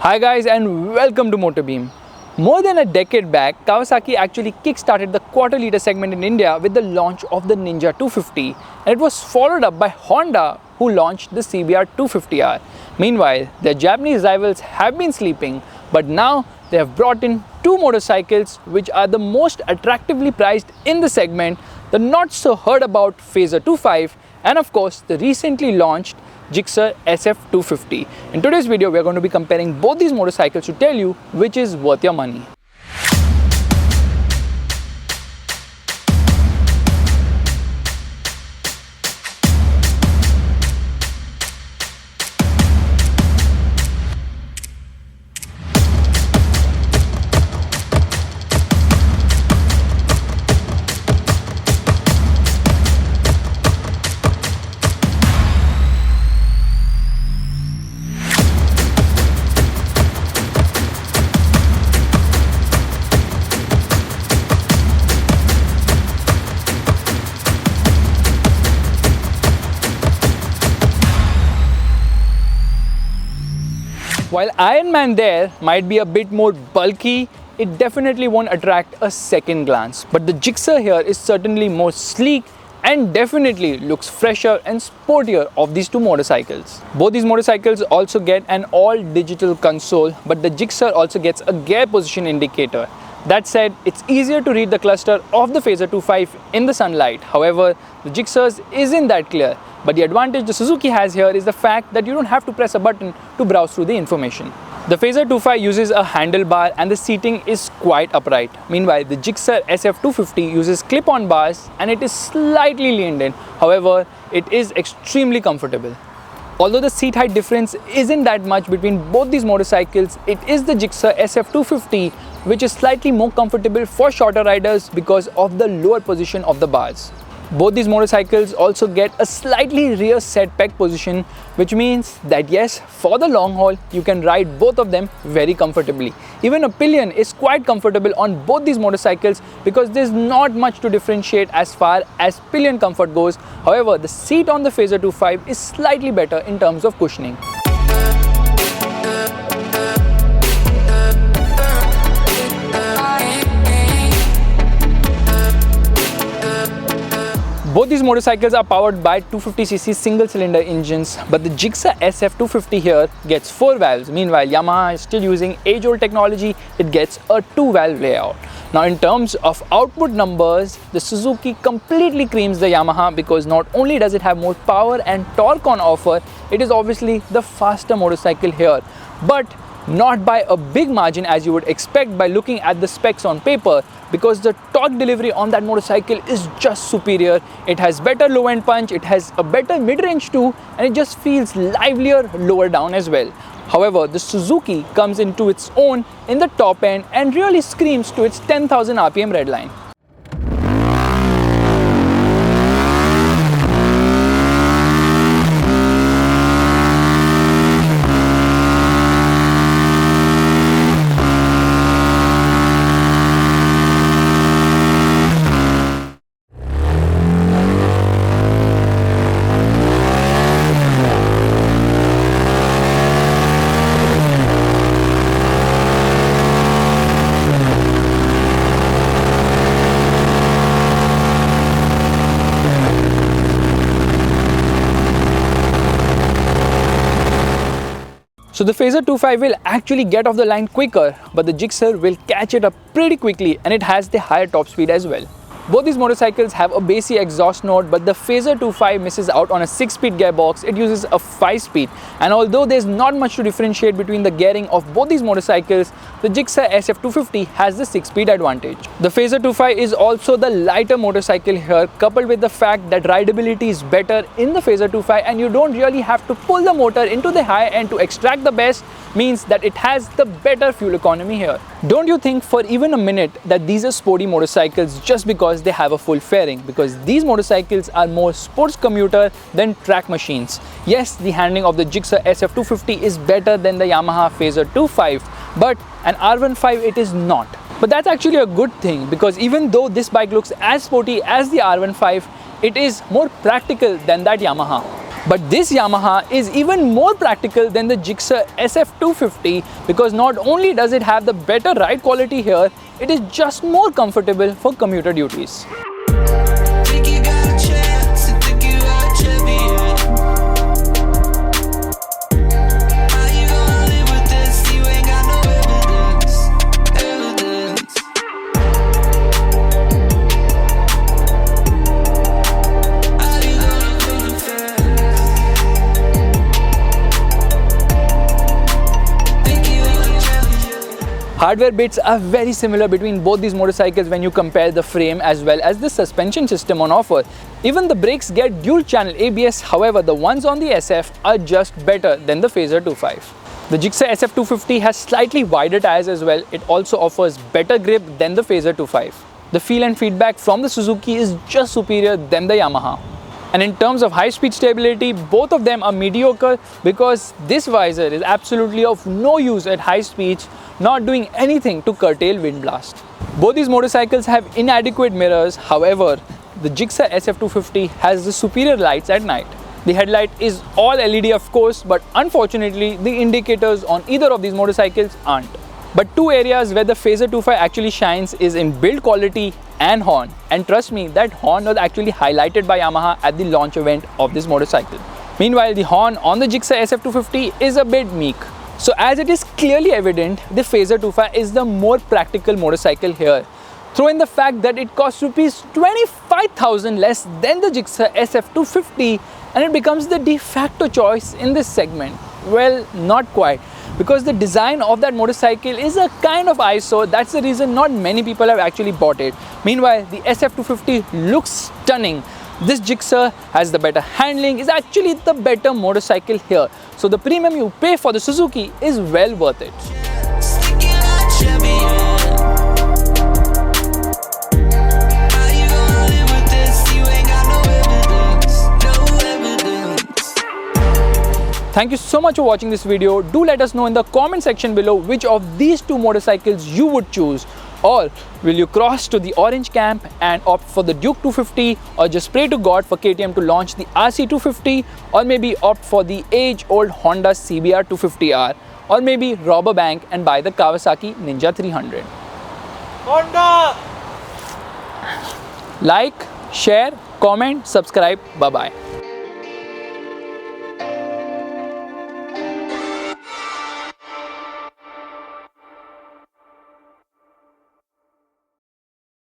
Hi guys and welcome to Motorbeam. More than a decade back, Kawasaki actually kick-started the quarter-liter segment in India with the launch of the Ninja 250, and it was followed up by Honda, who launched the CBR 250R. Meanwhile, their Japanese rivals have been sleeping, but now they have brought in two motorcycles which are the most attractively priced in the segment, the not so heard about Fazer 25 and of course the recently launched Gixxer SF250. In today's video, we are going to be comparing both these motorcycles to tell you which is worth your money. While Ironman there might be a bit more bulky, it definitely won't attract a second glance. But the Gixxer here is certainly more sleek and definitely looks fresher and sportier of these two motorcycles. Both these motorcycles also get an all-digital console, but the Gixxer also gets a gear position indicator. That said, it's easier to read the cluster of the Fazer 25 in the sunlight. However, the Gixxer's isn't that clear. But the advantage the Suzuki has here is the fact that you don't have to press a button to browse through the information. The Fazer 25 uses a handlebar and the seating is quite upright. Meanwhile, the Gixxer SF250 uses clip-on bars and it is slightly leaned in. However, it is extremely comfortable. Although the seat height difference isn't that much between both these motorcycles, it is the Gixxer SF250 which is slightly more comfortable for shorter riders because of the lower position of the bars. Both these motorcycles also get a slightly rear set peg position, which means that yes, for the long haul, you can ride both of them very comfortably. Even a pillion is quite comfortable on both these motorcycles because there's not much to differentiate as far as pillion comfort goes. However, the seat on the Fazer 25 is slightly better in terms of cushioning. Both these motorcycles are powered by 250cc single-cylinder engines, but the Gixxer SF250 here gets 4 valves. Meanwhile, Yamaha is still using age-old technology, it gets a 2-valve layout. Now in terms of output numbers, the Suzuki completely creams the Yamaha because not only does it have more power and torque on offer, it is obviously the faster motorcycle here. But not by a big margin as you would expect by looking at the specs on paper, because the torque delivery on that motorcycle is just superior. It has better low end punch, it has a better mid-range too, and it just feels livelier lower down as well. However, the Suzuki comes into its own in the top end and really screams to its 10,000 RPM redline. So the Fazer 25 will actually get off the line quicker, but the Gixxer will catch it up pretty quickly and it has the higher top speed as well. Both these motorcycles have a bassy exhaust note, but the Fazer 25 misses out on a 6-speed gearbox, it uses a 5-speed. And although there's not much to differentiate between the gearing of both these motorcycles, the Gixxer SF250 has the 6-speed advantage. The Fazer 25 is also the lighter motorcycle here, coupled with the fact that rideability is better in the Fazer 25 and you don't really have to pull the motor into the high end to extract the best, means that it has the better fuel economy here. Don't you think for even a minute that these are sporty motorcycles just because they have a full fairing, because these motorcycles are more sports commuter than track machines. Yes, the handling of the Gixxer SF250 is better than the Yamaha Fazer 25, but an R15 it is not. But that's actually a good thing, because even though this bike looks as sporty as the R15, it is more practical than that Yamaha. But this Yamaha is even more practical than the Gixxer SF250 because not only does it have the better ride quality here, it is just more comfortable for commuter duties. Hardware bits are very similar between both these motorcycles when you compare the frame as well as the suspension system on offer. Even the brakes get dual channel ABS, however the ones on the SF are just better than the Phazer 2.5. The Gixxer SF250 has slightly wider tires as well. It also offers better grip than the Phazer 2.5. The feel and feedback from the Suzuki is just superior than the Yamaha. And in terms of high-speed stability, both of them are mediocre because this visor is absolutely of no use at high speeds, not doing anything to curtail wind blast. Both these motorcycles have inadequate mirrors, however, the Gixxer SF250 has the superior lights at night. The headlight is all LED of course, but unfortunately the indicators on either of these motorcycles aren't. But two areas where the Phazer 2.5 actually shines is in build quality and horn, and trust me, that horn was actually highlighted by Yamaha at the launch event of this motorcycle. Meanwhile, the horn on the Gixxer SF250 is a bit meek. So as it is clearly evident, the Phazer 2.5 is the more practical motorcycle here. Throw in the fact that it costs rupees 25,000 less than the Gixxer SF250 and it becomes the de facto choice in this segment. Well, not quite, because the design of that motorcycle is a kind of eyesore. That's the reason not many people have actually bought it. Meanwhile, the SF250 looks stunning. This Gixxer has the better handling, is actually the better motorcycle here. So the premium you pay for the Suzuki is well worth it. Thank you so much for watching this video. Do let us know in the comment section below which of these two motorcycles you would choose. Or will you cross to the orange camp and opt for the Duke 250, or just pray to God for KTM to launch the RC 250, or maybe opt for the age-old Honda CBR 250R, or maybe rob a bank and buy the Kawasaki Ninja 300. Honda! Like, share, comment, subscribe. Bye-bye.